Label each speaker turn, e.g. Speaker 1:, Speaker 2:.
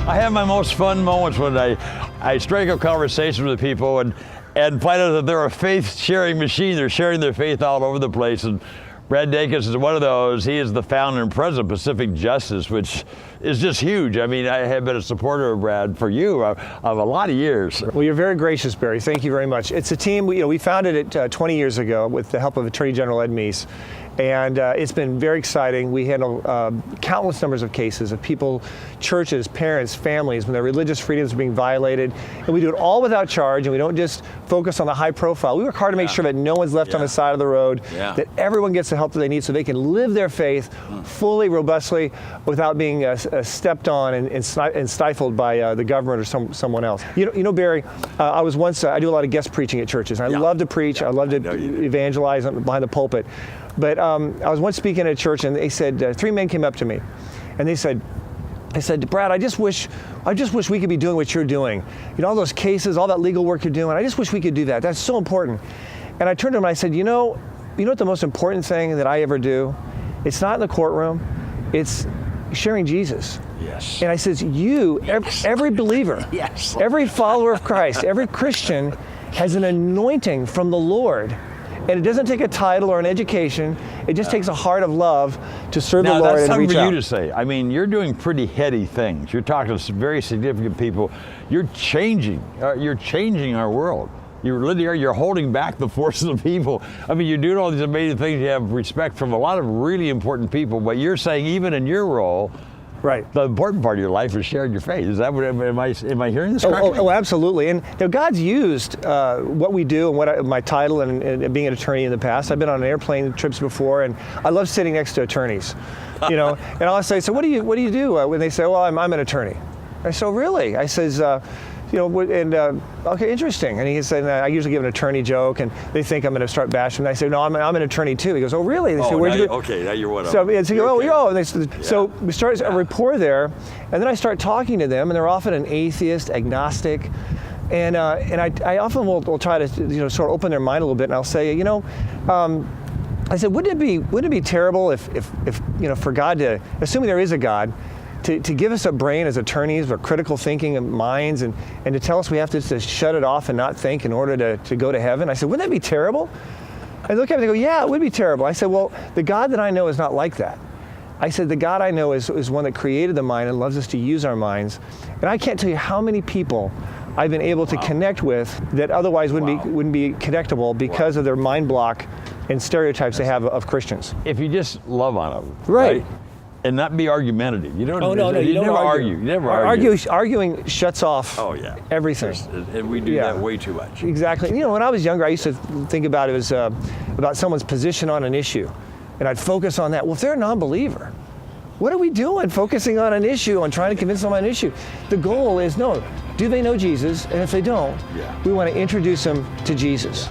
Speaker 1: I have my most fun moments when I strike up conversations with people and find out that they're a faith-sharing machine. They're sharing their faith all over the place. And Brad Dacus is one of those. He is the founder and president of Pacific Justice, which is just huge. I mean, I have been a supporter of Brad for you of a lot of years.
Speaker 2: Well, you're very gracious, Barry. Thank you very much. It's a team, we founded it 20 years ago with the help of Attorney General Ed Meese. And it's been very exciting. We handle countless numbers of cases of people, churches, parents, families, when their religious freedoms are being violated. And we do it all without charge, and we don't just focus on the high profile. We work hard to make sure that no one's left on the side of the road, that everyone gets the help that they need so they can live their faith fully, robustly, without being stepped on and stifled by the government or someone else. You know, Barry, I was once, I do a lot of guest preaching at churches. I love to preach. I love to evangelize behind the pulpit. But I was once speaking at a church, and they said, 3 men came up to me, and they said, Brad, I just wish we could be doing what you're doing. You know, all those cases, all that legal work you're doing, I just wish we could do that. That's so important. And I turned to them and I said, you know what the most important thing that I ever do? It's not in the courtroom, it's sharing Jesus.
Speaker 1: Yes.
Speaker 2: And I says, every believer, every follower of Christ, every Christian has an anointing from the Lord. And it doesn't take a title or an education. It just takes a heart of love to serve the Lord and reach out.
Speaker 1: Now, that's something for you to say. I mean, you're doing pretty heady things. You're talking to some very significant people. You're changing our world. You're holding back the forces of evil. I mean, you're doing all these amazing things. You have respect from a lot of really important people, but you're saying even in your role, the important part of your life is sharing your faith. Is that what, am I hearing this correctly?
Speaker 2: Oh, absolutely. And God's used what we do and my title and being an attorney in the past. I've been on airplane trips before, and I love sitting next to attorneys. You know, and I'll say, so what do you do when they say, well, I'm an attorney? I say, oh, really? I says, okay, interesting. And he said, I usually give an attorney joke, and they think I'm going to start bashing. And I say, no, I'm an attorney too. He goes, oh, really? They say, where'd you go?
Speaker 1: Okay, now you're one of
Speaker 2: them.
Speaker 1: So
Speaker 2: he goes, and they said, so we start a rapport there, and then I start talking to them, and they're often an atheist, agnostic, and I often will try to sort of open their mind a little bit, and I'll say, I said, wouldn't it be terrible if for God to, assuming there is a God, to give us a brain as attorneys with critical thinking and minds and to tell us we have to shut it off and not think in order to go to heaven? I said, wouldn't that be terrible? And they look at me and they go, yeah, it would be terrible. I said, well, the God that I know is not like that. I said, the God I know is one that created the mind and loves us to use our minds. And I can't tell you how many people I've been able to connect with that otherwise wouldn't be connectable because of their mind block and stereotypes they have of Christians.
Speaker 1: If you just love on them, right? And not be argumentative. You don't. You never argue. You never argue.
Speaker 2: Arguing shuts off. Everything.
Speaker 1: And we do that way too much.
Speaker 2: Exactly. You know, when I was younger, I used to think about it as about someone's position on an issue, and I'd focus on that. Well, if they're a non-believer, what are we doing? Focusing on an issue, on trying to convince them on an issue. The goal is do they know Jesus? And if they don't, we want to introduce them to Jesus.